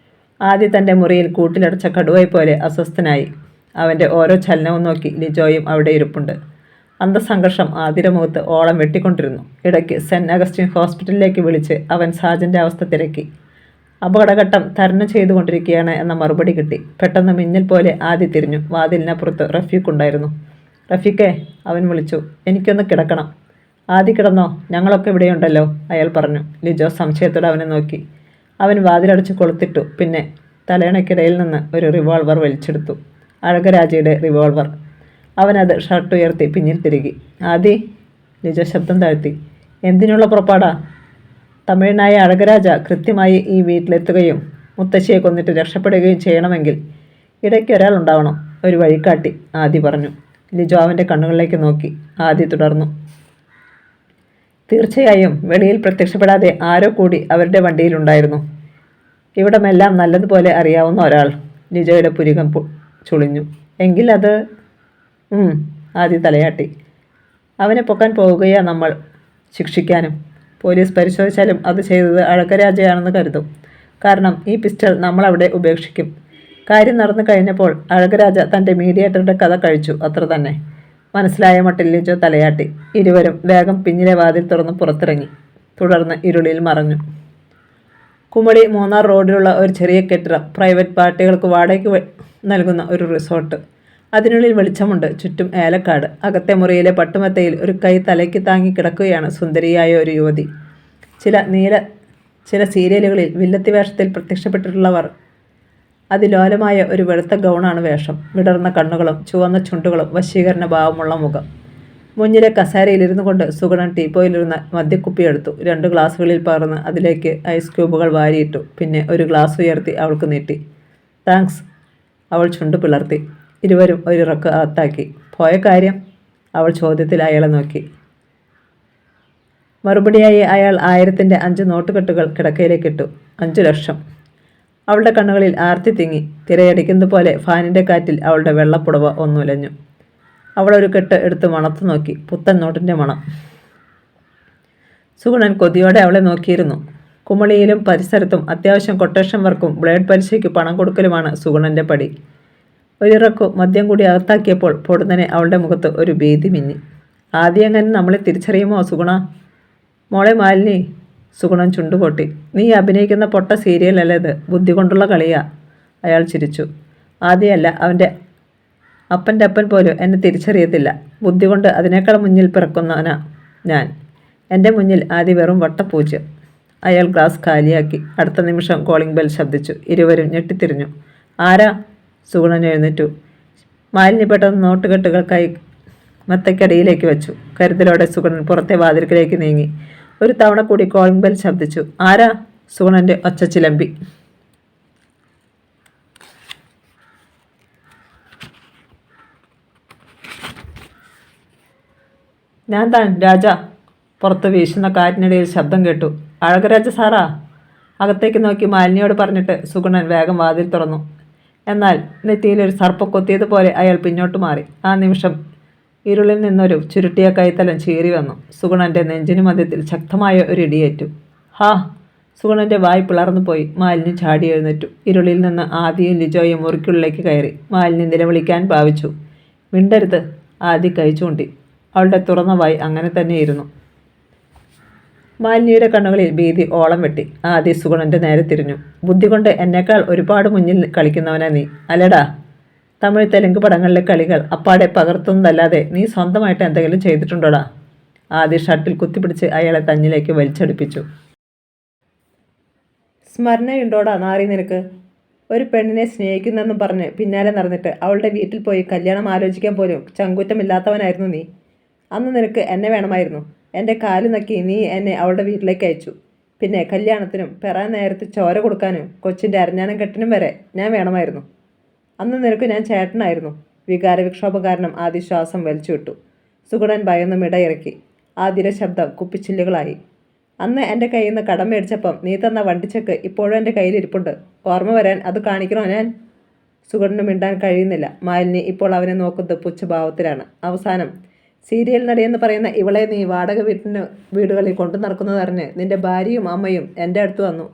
ആദ്യം തൻ്റെ മുറിയിൽ കൂട്ടിലടച്ച കടുവയെ പോലെ അസ്വസ്ഥനായി. അവൻ്റെ ഓരോ ചലനവും നോക്കി ലിജോയും അവിടെ ഇരിപ്പുണ്ട്. അന്തസംഘർഷം ആതിര മുഖത്ത് ഓളം വെട്ടിക്കൊണ്ടിരുന്നു. ഇടയ്ക്ക് സെൻറ്റ് അഗസ്റ്റിൻ ഹോസ്പിറ്റലിലേക്ക് വിളിച്ച് അവൻ സാജൻ്റെ അവസ്ഥ തിരക്കി. അപകടഘട്ടം തരണം ചെയ്തുകൊണ്ടിരിക്കുകയാണ് എന്ന മറുപടി കിട്ടി. പെട്ടെന്ന് മിന്നൽ പോലെ ആദി തിരിഞ്ഞു. വാതിലിനപ്പുറത്ത് റഫീഖ് ഉണ്ടായിരുന്നു. റഫീഖേ, അവൻ വിളിച്ചു. എനിക്കൊന്ന് കിടക്കണം. ആദി കിടന്നോ? ഞങ്ങളൊക്കെ ഇവിടെയുണ്ടല്ലോ, അയാൾ പറഞ്ഞു. ലിജോ സംശയത്തോടെ അവനെ നോക്കി. അവൻ വാതിലടച്ച് കൊളുത്തിട്ടു. പിന്നെ തലയണയ്ക്കിടയിൽ നിന്ന് ഒരു റിവോൾവർ വലിച്ചെടുത്തു. അഴകരാജയുടെ റിവോൾവർ. അവനത് ഷർട്ട് ഉയർത്തി പിന്നിൽ തിരുകി. ആദി, ലിജോ ശബ്ദം താഴ്ത്തി. എന്തിനുള്ള പുറപ്പാടാ? തമിഴനായ അഴകരാജ കൃത്യമായി ഈ വീട്ടിലെത്തുകയും മുത്തശ്ശിയെ കൊന്നിട്ട് രക്ഷപ്പെടുകയും ചെയ്യണമെങ്കിൽ ഇടയ്ക്ക് ഒരാൾ ഉണ്ടാവണം, ഒരു വഴികാട്ടി, ആദി പറഞ്ഞു. ലിജോ അവൻ്റെ കണ്ണുകളിലേക്ക് നോക്കി. ആദി തുടർന്നു. തീർച്ചയായും വെളിയിൽ പ്രത്യക്ഷപ്പെടാതെ ആരോ കൂടി അവരുടെ വണ്ടിയിലുണ്ടായിരുന്നു. ഇവിടമെല്ലാം നല്ലതുപോലെ അറിയാവുന്ന ഒരാൾ. ലിജോയുടെ പുരികം ചുളിഞ്ഞു. എങ്കിൽ അത് ആദി തലയാട്ടി. അവനെ പൊക്കാൻ പോവുകയാ നമ്മൾ, ശിക്ഷിക്കാനും. പോലീസ് പരിശോധിച്ചാലും അത് ചെയ്തത് അഴകരാജയാണെന്ന് കരുതും. കാരണം ഈ പിസ്റ്റൾ നമ്മളവിടെ ഉപേക്ഷിക്കും. കാര്യം നടന്നു കഴിഞ്ഞപ്പോൾ അഴകരാജ തൻ്റെ മീഡിയേറ്ററുടെ കഥ കഴിച്ചു, അത്ര തന്നെ. മനസ്സിലായ മട്ടിൽ ലിജോ തലയാട്ടി. ഇരുവരും വേഗം പിന്നിലെ വാതിൽ തുറന്ന് പുറത്തിറങ്ങി. തുടർന്ന് ഇരുളിൽ മറഞ്ഞു. കുമളി മൂന്നാർ റോഡിലുള്ള ഒരു ചെറിയ കെട്ടിടം, പ്രൈവറ്റ് പാർട്ടികൾക്ക് വാടകയ്ക്ക് നൽകുന്ന ഒരു റിസോർട്ട്. അതിനുള്ളിൽ വെളിച്ചമുണ്ട്, ചുറ്റും ഏലക്കാട്. അകത്തെ മുറിയിലെ പട്ടുമെത്തയിൽ ഒരു കൈ തലയ്ക്ക് താങ്ങി കിടക്കുകയാണ് സുന്ദരിയായ ഒരു യുവതി. ചില സീരിയലുകളിൽ വില്ലത്തി വേഷത്തിൽ പ്രത്യക്ഷപ്പെട്ടിട്ടുള്ളവർ. അതിലോലമായ ഒരു വെളുത്ത ഗൗണാണ് വേഷം. വിടർന്ന കണ്ണുകളും ചുവന്ന ചുണ്ടുകളും വശീകരണ ഭാവമുള്ള മുഖം. മുന്നിലെ കസേരയിലിരുന്നു കൊണ്ട് സുഗണൻ ടീപ്പോയിലിരുന്ന മദ്യക്കുപ്പി എടുത്തു. 2 ഗ്ലാസുകളിൽ പകർന്ന് അതിലേക്ക് ഐസ് ക്യൂബുകൾ വാരിയിട്ടു. പിന്നെ ഒരു ഗ്ലാസ് ഉയർത്തി അവൾക്ക് നീട്ടി. താങ്ക്സ്. അവൾ ചുണ്ടു പിളർത്തി. ഇരുവരും ഒരിറക്ക് അകത്താക്കി. പോയ കാര്യം? അവൾ ചോദ്യത്തിൽ അയാളെ നോക്കി. മറുപടിയായി അയാൾ 1000-ൻ്റെ 5 നോട്ടുകെട്ടുകൾ കിടക്കയിലേക്കിട്ടു. 5 ലക്ഷം. അവളുടെ കണ്ണുകളിൽ ആർത്തി തിങ്ങി. തിരയടിക്കുന്നത് പോലെ ഫാനിൻ്റെ കാറ്റിൽ അവളുടെ വെള്ളപ്പുടവ ഒന്നുലഞ്ഞു. അവളൊരു കെട്ട് എടുത്ത് മണത്തു നോക്കി. പുത്തൻ നോട്ടിൻ്റെ മണം. സുഗുണൻ കൊതിയോടെ അവളെ നോക്കിയിരുന്നു. കുമളിയിലും പരിസരത്തും അത്യാവശ്യം കൊട്ടേഷൻ വർക്കും ബ്ലേഡ് പലിശയ്ക്ക് പണം കൊടുക്കലുമാണ് സുഗുണൻ്റെ പടി. ഒരിറക്കു മദ്യം കൂടി അകത്താക്കിയപ്പോൾ പൊടുന്നനെ അവളുടെ മുഖത്ത് ഒരു ഭീതി മിന്നി. ആദ്യം എങ്ങനെ നമ്മളെ തിരിച്ചറിയുമോ സുഗുണ? മോളെ മാലിനി. സുഗുണൻ ചുണ്ടുകൊട്ടി. നീ അഭിനയിക്കുന്ന പൊട്ട സീരിയലല്ലേ ഇത്? ബുദ്ധി കൊണ്ടുള്ള കളിയാ. അയാൾ ചിരിച്ചു. ആദ്യമല്ല, അവൻ്റെ അപ്പൻ്റെ അപ്പൻ പോലും എന്നെ തിരിച്ചറിയത്തില്ല. ബുദ്ധി കൊണ്ട് അതിനേക്കാൾ മുന്നിൽ പിറക്കുന്നവനാ ഞാൻ. എൻ്റെ മുന്നിൽ ആദ്യം വെറും വട്ടപ്പൂജ്യം. അയാൾ ഗ്ലാസ് കാലിയാക്കി. അടുത്ത നിമിഷം കോളിംഗ് ബെൽ ശബ്ദിച്ചു. ഇരുവരും ഞെട്ടിത്തിരിഞ്ഞു. ആരാ? സുഗുണൻ എഴുന്നേറ്റു. മാലിന്യ പെട്ടെന്ന് നോട്ടുകെട്ടുകൾ മെത്തയ്ക്കടിയിലേക്ക് വെച്ചു. കരുതലോടെ സുഗുണൻ പുറത്തെ വാതിൽക്കിലേക്ക് നീങ്ങി. ഒരു തവണ കൂടി കോളിംഗ് ബെൽ ശബ്ദിച്ചു. ആരാ? സുഗുണൻ്റെ ഒച്ച ചിലമ്പി. ഞാൻ താൻ രാജ. പുറത്ത് വീശുന്ന കാറ്റിനിടയിൽ ശബ്ദം കേട്ടു. അഴകരാജ സാറാ? അകത്തേക്ക് നോക്കി മാലിനിയോട് പറഞ്ഞിട്ട് സുഗുണൻ വേഗം വാതിൽ തുറന്നു. എന്നാൽ നെറ്റിയിലൊരു സർപ്പം കൊത്തിയതുപോലെ അയാൾ പിന്നോട്ട് മാറി. ആ നിമിഷം ഇരുളിൽ നിന്നൊരു ചുരുട്ടിയ കൈത്തലം ചീറി വന്നു. സുഗുണൻ്റെ നെഞ്ചിനു മധ്യത്തിൽ ശക്തമായ ഒരു ഇടിയേറ്റു. ഹാ! സുഗുണൻ്റെ വായ് പിളർന്നു പോയി. മാലിനി ചാടി എഴുന്നേറ്റു. ഇരുളിൽ നിന്ന് ആദിയും ലിജോയും മുറിക്കുള്ളിലേക്ക് കയറി. മാലിനി നിലവിളിക്കാൻ ഭാവിച്ചു. മിണ്ടരുത്. ആദി കൈ ചൂണ്ടി. അവളുടെ തുറന്ന വായ് അങ്ങനെ തന്നെയിരുന്നു. മാലിനിയുടെ കണ്ണുകളിൽ ഭീതി ഓളം വെട്ടി. ആദി സുഗുണൻ്റെ നേരെ തിരിഞ്ഞു. ബുദ്ധി കൊണ്ട് എന്നേക്കാൾ ഒരുപാട് മുന്നിൽ കളിക്കുന്നവനാ നീ, അല്ലടാ. തമിഴ് തെലുങ്ക് പടങ്ങളിലെ കളികൾ അപ്പാടെ പകർത്തുന്നതല്ലാതെ നീ സ്വന്തമായിട്ട് എന്തെങ്കിലും ചെയ്തിട്ടുണ്ടോടാ? ആദി ഷർട്ടിൽ കുത്തിപ്പിടിച്ച് അയാളെ തന്നിലേക്ക് വലിച്ചടിപ്പിച്ചു. സ്മരണയുണ്ടോടാ നാറി നിനക്ക്? ഒരു പെണ്ണിനെ സ്നേഹിക്കുന്നെന്നും പറഞ്ഞ് പിന്നാലെ നടന്നിട്ട് അവളുടെ വീട്ടിൽ പോയി കല്യാണം ആലോചിക്കാൻ പോലും ചങ്കൂറ്റമില്ലാത്തവനായിരുന്നു നീ. അന്ന് നിനക്ക് എന്നെ വേണമായിരുന്നു. എൻ്റെ കാല് നക്കി നീ എന്നെ അവളുടെ വീട്ടിലേക്ക് അയച്ചു. പിന്നെ കല്യാണത്തിനും പെറാൻ നേരത്ത് ചോര കൊടുക്കാനും കൊച്ചിൻ്റെ അരഞ്ഞാണം കെട്ടിനും വരെ ഞാൻ വേണമായിരുന്നു. അന്ന് നിനക്ക് ഞാൻ ചേട്ടനായിരുന്നു. വികാരവിക്ഷോഭം കാരണം ആദ്യ ശ്വാസം വലിച്ചു വിട്ടു. സുഗുണൻ ഭയന്നും ഇടയിറക്കി. ആദ്യയുടെ ശബ്ദം കുപ്പിച്ചില്ലുകളായി. അന്ന് എൻ്റെ കയ്യിൽ നിന്ന് കടം മേടിച്ചപ്പം നീ തന്ന വണ്ടിച്ചെക്ക് ഇപ്പോഴും എൻ്റെ കയ്യിലിരിപ്പുണ്ട്. ഓർമ്മ വരാൻ അത് കാണിക്കണോ ഞാൻ? സുഗുണന് മിണ്ടാൻ കഴിയുന്നില്ല. മാലിനി ഇപ്പോൾ അവനെ നോക്കുന്നത് പുച്ഛഭാവത്തിലാണ്. അവസാനം സീരിയൽ നടിയെന്ന് പറയുന്ന ഇവളെ നീ വാടക വീടുകളിൽ കൊണ്ടു നടക്കുന്നതറിഞ്ഞ് നിൻ്റെ ഭാര്യയും അമ്മയും എൻ്റെ അടുത്ത് വന്നു.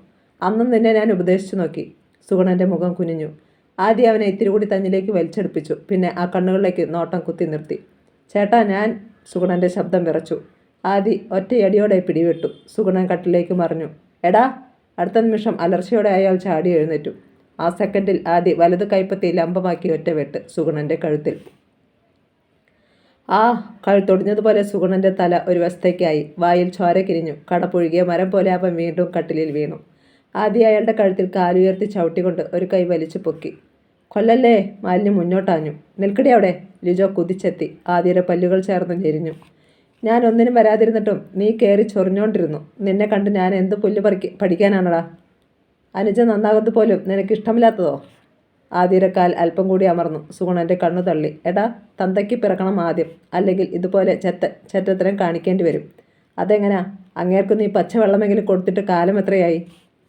അന്നും നിന്നെ ഞാൻ ഉപദേശിച്ചു നോക്കി. സുഗുണൻ്റെ മുഖം കുനിഞ്ഞു. ആദ്യം അവനെ ഇത്തിരി കൂടി തന്നിലേക്ക് വലിച്ചെടുപ്പിച്ചു. പിന്നെ ആ കണ്ണുകളിലേക്ക് നോട്ടം കുത്തി നിർത്തി. ചേട്ടാ ഞാൻ. സുഗുണൻ്റെ ശബ്ദം വിറച്ചു. ആദി ഒറ്റയടിയോടെ പിടിവിട്ടു. സുഗുണൻ കട്ടിലേക്ക് മറിഞ്ഞു. എടാ! അടുത്ത നിമിഷം അലർച്ചയോടെ അയാൾ ചാടി എഴുന്നേറ്റു. ആ സെക്കൻഡിൽ ആദി വലത് കൈപ്പത്തി ലംബമാക്കി ഒറ്റ വെട്ട് സുഗുണൻ്റെ കഴുത്തിൽ. ആ കഴുത്തൊടിഞ്ഞതുപോലെ സുഗുണൻ്റെ തല ഒരു വശത്തേക്കായി. വായിൽ ചോര കിരിഞ്ഞു. കടപുഴുകിയ മരം പോലെ അവൻ വീണ്ടും കട്ടിലിൽ വീണു. ആദ്യം അയാളുടെ കഴുത്തിൽ കാലുയർത്തി ചവിട്ടിക്കൊണ്ട് ഒരു കൈ വലിച്ചു പൊക്കി. കൊല്ലല്ലേ! മാലിന്യം മുന്നോട്ടാഞ്ഞു. നിൽക്കടി അവിടെ! ലിജോ കുതിച്ചെത്തി. ആദ്യയുടെ പല്ലുകൾ ചേർന്ന് ഞെരിഞ്ഞു. ഞാൻ ഒന്നിനും വരാതിരുന്നിട്ടും നീ കയറി ചൊറിഞ്ഞോണ്ടിരുന്നു. നിന്നെ കണ്ട് ഞാൻ എന്ത് പുല്ല് പഠിക്കാനാണടാ? അനുജ നന്നാകുന്നത് പോലും നിനക്കിഷ്ടമില്ലാത്തതോ? ആദ്യയുടെ കാൽ അല്പം കൂടി അമർന്നു. സുഗുണൻ്റെ കണ്ണു തള്ളി. എടാ, തന്തയ്ക്ക് പിറക്കണം ആദ്യം, അല്ലെങ്കിൽ ഇതുപോലെ ചെറ്റത്തരം കാണിക്കേണ്ടി വരും. അതെങ്ങനാ? അങ്ങേർക്ക് നീ പച്ചവെള്ളമെങ്കിലും കൊടുത്തിട്ട് കാലം എത്രയായി?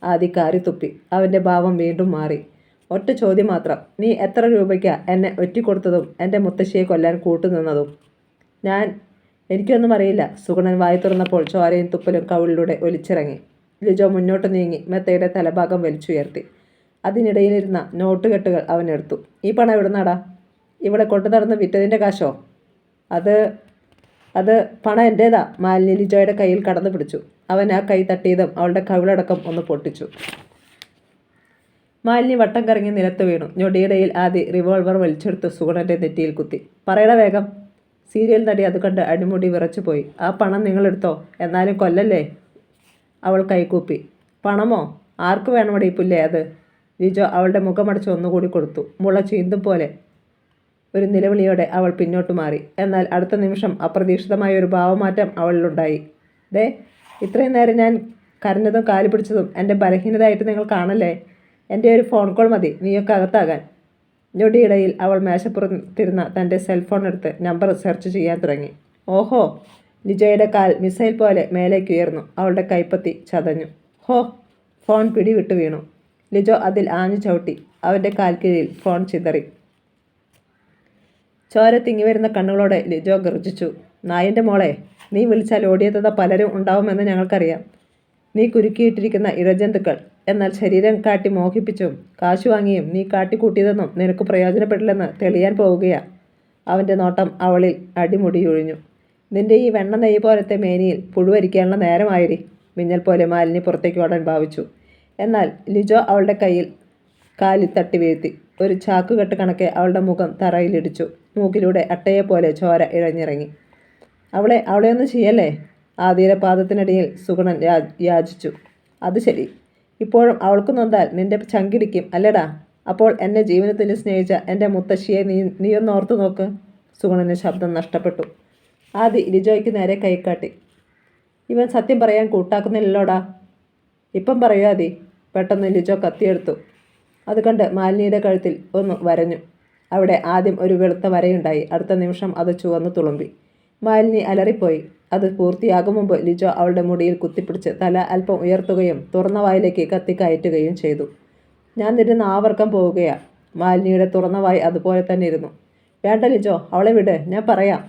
ആദി കാറി തുപ്പി. അവൻ്റെ ഭാവം വീണ്ടും മാറി. ഒറ്റ ചോദ്യം മാത്രം. നീ എത്ര രൂപയ്ക്കാ എന്നെ ഒറ്റിക്കൊടുത്തതും എൻ്റെ മുത്തശ്ശിയെ കൊല്ലാൻ കൂട്ടുനിന്നതും? ഞാൻ എനിക്കൊന്നും അറിയില്ല. സുഗുണൻ വായി തുറന്നപ്പോൾ ചോരയും തുപ്പലും കവിളിലൂടെ ഒലിച്ചിറങ്ങി. ലിജോ മുന്നോട്ട് നീങ്ങി മെത്തയുടെ തലഭാഗം വലിച്ചുയർത്തി. അതിനിടയിലിരുന്ന നോട്ടുകെട്ടുകൾ അവനെടുത്തു. ഈ പണം എവിടുന്നാടാ? ഇവിടെ കൊണ്ടു നടന്ന് വിറ്റതിൻ്റെ കാശോ? അത് പണം എൻ്റേതാ. മാലിനി ലിജോയുടെ കയ്യിൽ കടന്നു പിടിച്ചു. അവൻ ആ കൈ തട്ടിയതും അവളുടെ കവിളടക്കം ഒന്ന് പൊട്ടിച്ചു. മാലിനി വട്ടം കറങ്ങി നിലത്ത് വീണു. ഞൊടിയിടയിൽ ആദി റിവോൾവർ വലിച്ചെടുത്ത് സുഗുണൻ്റെ നെറ്റിയിൽ കുത്തി. പറയട വേഗം. സീരിയൽ നടി അത് കണ്ട് അടിമുടി വിറച്ചുപോയി. ആ പണം നിങ്ങളെടുത്തോ? എന്നാലും കൊല്ലല്ലേ? അവൾ കൈകൂപ്പി. പണമോ? ആർക്ക് വേണമടി പുല്ലേ അത്? ലിജോ അവളുടെ മുഖമടച്ച് ഒന്നുകൂടി കൊടുത്തു. മുള ചീന്തും പോലെ ഒരു നിലവിളിയോടെ അവൾ പിന്നോട്ട് മാറി. എന്നാൽ അടുത്ത നിമിഷം അപ്രതീക്ഷിതമായ ഒരു ഭാവമാറ്റം അവളിലുണ്ടായി. ദേ, ഇത്രയും നേരം ഞാൻ കരഞ്ഞതും കാലു പിടിച്ചതും എൻ്റെ ബലഹീനതയായിട്ട് നിങ്ങൾ കാണല്ലേ? എൻ്റെ ഒരു ഫോൺ കോൾ മതി നീയൊക്കെ അകത്താകാൻ. ഞൊടിയിടയിൽ അവൾ മേശപ്പുറത്തിരുന്ന തൻ്റെ സെൽഫോൺ എടുത്ത് നമ്പർ സെർച്ച് ചെയ്യാൻ തുടങ്ങി. ഓഹോ! ലിജോയുടെ കാൽ മിസൈൽ പോലെ മേലേക്കുയർന്നു. അവളുടെ കൈപ്പത്തി ചതഞ്ഞു. ഹോ! ഫോൺ പിടിവിട്ടു വീണു. ലിജോ അതിൽ ആഞ്ഞു ചവിട്ടി. അവൻ്റെ കാൽക്കീഴിൽ ഫോൺ ചിതറി. ചോര തിങ്ങിവരുന്ന കണ്ണുകളോടെ ലിജോ ഗർജിച്ചു. നായൻ്റെ മോളെ, നീ വിളിച്ചാൽ ഓടിയെത്തുന്ന പലരും ഉണ്ടാവുമെന്ന് ഞങ്ങൾക്കറിയാം. നീ കുരുക്കിയിട്ടിരിക്കുന്ന ഇഴജന്തുക്കൾ. എന്നാൽ ശരീരം കാട്ടി മോഹിപ്പിച്ചും കാശു വാങ്ങിയും നീ കാട്ടിക്കൂട്ടിയതെന്നും നിനക്ക് പ്രയോജനപ്പെടില്ലെന്ന് തെളിയാൻ പോവുകയാ. അവൻ്റെ നോട്ടം അവളിൽ അടിമുടിയൊഴിഞ്ഞു. നിന്റെ ഈ വെണ്ണ നെയ്യ് പോലത്തെ മേനിയിൽ പുഴുവരിക്കാനുള്ള നേരമായിരി. മിന്നൽ പോലെ മാലിനി പുറത്തേക്ക് ഓടാൻ ഭാവിച്ചു. എന്നാൽ ലിജോ അവളുടെ കയ്യിൽ കാലിൽ തട്ടി വീഴ്ത്തി. ഒരു ചാക്കുകെട്ട് കണക്കെ അവളുടെ മുഖം തറയിലിടിച്ചു. മൂക്കിലൂടെ അട്ടയെപ്പോലെ ചോര ഇഴഞ്ഞിറങ്ങി. അവളെ ഒന്നും ചെയ്യല്ലേ? ആദിയുടെ പാദത്തിനടിയിൽ സുഗുണൻ യാചിച്ചു. അത് ശരി, ഇപ്പോഴും അവൾക്ക് നൊന്താൽ നിന്റെ ചങ്കിടിക്കും അല്ലേടാ? അപ്പോൾ എന്നെ ജീവനത്തിൽ സ്നേഹിച്ച എൻ്റെ മുത്തശ്ശിയെ നീയൊന്ന് ഓർത്തു നോക്ക്. സുഗുണന് ശബ്ദം നഷ്ടപ്പെട്ടു. ആദി ലിജോയ്ക്ക് നേരെ കൈക്കാട്ടി. ഇവൻ സത്യം പറയാൻ കൂട്ടാക്കുന്നില്ലല്ലോടാ. ഇപ്പം പറയൂ ആദി. പെട്ടെന്ന് ലിജോ കത്തിയെടുത്തു. അത് കണ്ട് മാലിനിയുടെ കഴുത്തിൽ ഒന്ന് വരഞ്ഞു. അവിടെ ആദ്യം ഒരു വെളുത്ത വരയുണ്ടായി. അടുത്ത നിമിഷം അത് ചുവന്നു തുളുമ്പി. മാലിനി അലറിപ്പോയി. അത് പൂർത്തിയാകും മുമ്പ് ലിജോ അവളുടെ മുടിയിൽ കുത്തിപ്പിടിച്ച് തല അല്പം ഉയർത്തുകയും തുറന്ന വായിലേക്ക് കത്തിക്കയറ്റുകയും ചെയ്തു. ഞാൻ നിന്റെ നാവർക്കം പോവുകയാ. മാലിനിയുടെ തുറന്ന വായി അതുപോലെ തന്നെ ഇരുന്നു. വേണ്ട ലിജോ, അവളെ വിട്, ഞാൻ പറയാം.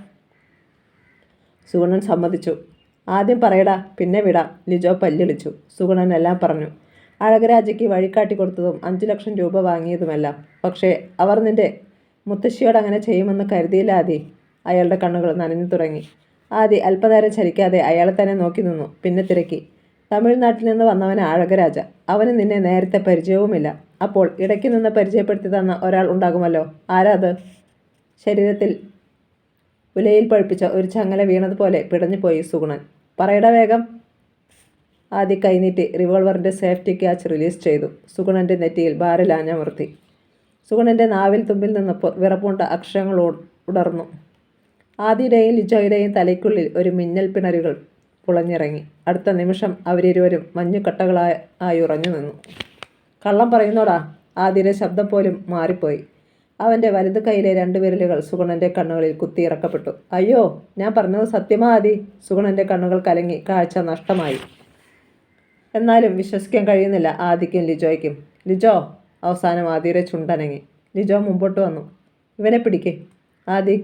സുഗുണൻ സമ്മതിച്ചു. ആദ്യം പറയടാ, പിന്നെ വിടാം. ലിജോ പല്ലിളിച്ചു. സുഗുണൻ എല്ലാം പറഞ്ഞു. അഴകരാജയ്ക്ക് വഴികാട്ടി കൊടുത്തതും 5 ലക്ഷം രൂപ വാങ്ങിയതുമെല്ലാം. പക്ഷേ അവർ നിന്റെ മുത്തശ്ശിയോട് അങ്ങനെ ചെയ്യുമെന്ന് കരുതിയില്ല ആദി. അയാളുടെ കണ്ണുകൾ നനഞ്ഞു തുടങ്ങി. ആദി അല്പനേരം ചലിക്കാതെ അയാളെ തന്നെ നോക്കി നിന്നു. പിന്നെ തിരക്കി. തമിഴ്നാട്ടിൽ നിന്ന് വന്നവന് അഴകരാജ. അവന് നിന്നെ നേരത്തെ പരിചയവുമില്ല. അപ്പോൾ ഇടയ്ക്ക് നിന്ന് പരിചയപ്പെടുത്തി തന്ന ഒരാൾ ഉണ്ടാകുമല്ലോ. ആരാ അത്? ശരീരത്തിൽ ഉലയിൽ പഴുപ്പിച്ച ഒരു ചങ്ങല വീണതുപോലെ പിടഞ്ഞുപോയി സുഗുണൻ. പറയട വേഗം. ആദി കൈനീട്ടി റിവോൾവറിൻ്റെ സേഫ്റ്റി ക്യാച്ച് റിലീസ് ചെയ്തു. സുഗുണൻ്റെ നെറ്റിയിൽ ഭാരലാഞ്ഞമർത്തി. സുഗുണൻ്റെ നാവിൽ തുമ്പിൽ നിന്ന് വിറപ്പൂണ്ട അക്ഷരങ്ങൾ ഉടർന്നു. ആദിയുടെയും ലിജോയുടെയും തലയ്ക്കുള്ളിൽ ഒരു മിന്നൽ പിണരുകൾ പുളഞ്ഞിറങ്ങി. അടുത്ത നിമിഷം അവരിരുവരും മഞ്ഞുകട്ടകളായി ഉറഞ്ഞു നിന്നു. കള്ളം പറയുന്നോടാ. ആദിയുടെ ശബ്ദം പോലും മാറിപ്പോയി. അവൻ്റെ വലത് കൈയിലെ 2 വിരലുകൾ സുഗുണൻ്റെ കണ്ണുകളിൽ കുത്തിയിറക്കപ്പെട്ടു. അയ്യോ, ഞാൻ പറഞ്ഞത് സത്യമാ ആദി. സുഗുണൻ്റെ കണ്ണുകൾ കലങ്ങി. കാഴ്ച നഷ്ടമായി. എന്നാലും വിശ്വസിക്കാൻ കഴിയുന്നില്ല ആദിക്കും ലിജോയ്ക്കും. ലിജോ. അവസാനം ആദിയുടെ ചുണ്ടനങ്ങി. ലിജോ മുമ്പോട്ട് വന്നു. ഇവനെ പിടിക്കേ. ആദി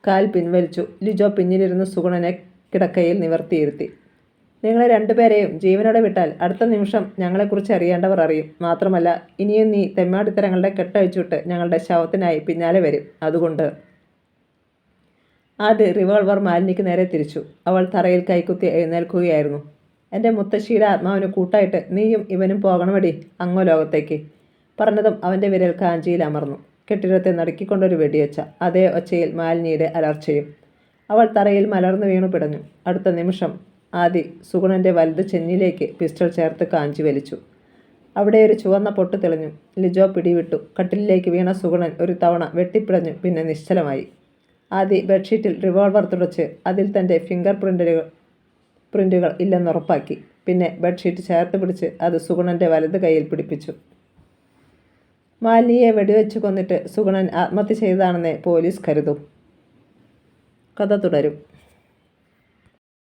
കാൽ പിൻവലിച്ചു. ലിജോ പിന്നിലിരുന്ന് സുഗുണനെ കിടക്കയിൽ നിവർത്തിയിരുത്തി. നിങ്ങളെ 2 പേരെയും ജീവനോടെ വിട്ടാൽ അടുത്ത നിമിഷം ഞങ്ങളെക്കുറിച്ച് അറിയേണ്ടവർ അറിയും. മാത്രമല്ല ഇനിയും നീ തെമ്മാടിത്തരങ്ങളുടെ കെട്ടഴിച്ചുവിട്ട് ഞങ്ങളുടെ ശവത്തിനായി പിന്നാലെ വരും. അതുകൊണ്ട് ആദ്യ റിവോൾവർ മാലിനിക്ക് നേരെ തിരിച്ചു. അവൾ തറയിൽ കൈക്കുത്തി എഴുന്നേൽക്കുകയായിരുന്നു. എൻ്റെ മുത്തശ്ശിയുടെ ആത്മാവിന് കൂട്ടായിട്ട് നീയും ഇവനും പോകണമടി അങ്ങോ ലോകത്തേക്ക്. പറഞ്ഞതും അവൻ്റെ വിരൽ കാഞ്ചിയിൽ അമർന്നു. കെട്ടിടത്തെ നടുക്കിക്കൊണ്ടൊരു വെടിവെച്ച. അതേ ഒച്ചയിൽ മാലിനിയുടെ അലർച്ചയും. അവൾ തറയിൽ മലർന്നു വീണു പിടഞ്ഞു. അടുത്ത നിമിഷം ആദി സുഗുണൻ്റെ വലുത് ചെന്നിലേക്ക് പിസ്റ്റൾ ചേർത്ത് കാഞ്ചി വലിച്ചു. അവിടെ ഒരു ചുവന്ന പൊട്ട് തെളിഞ്ഞു. ലിജോ പിടിവിട്ടു. കട്ടിലിലേക്ക് വീണ സുഗുണൻ ഒരു തവണ വെട്ടിപ്പിടഞ്ഞു. പിന്നെ നിശ്ചലമായി. ആദി ബെഡ്ഷീറ്റിൽ റിവോൾവർ തുടച്ച് അതിൽ തൻ്റെ ഫിംഗർ പ്രിൻറ്റുകൾ ഇല്ലെന്നുറപ്പാക്കി. പിന്നെ ബെഡ്ഷീറ്റ് ചേർത്ത് പിടിച്ച് അത് സുഗുണൻ്റെ വലത് കൈയിൽ പിടിപ്പിച്ചു. മാലിനിയെ വെടിവെച്ച് കൊന്നിട്ട് സുഗുണൻ ആത്മഹത്യ ചെയ്തതാണെന്നേ പോലീസ് കരുതും. കഥ തുടരും.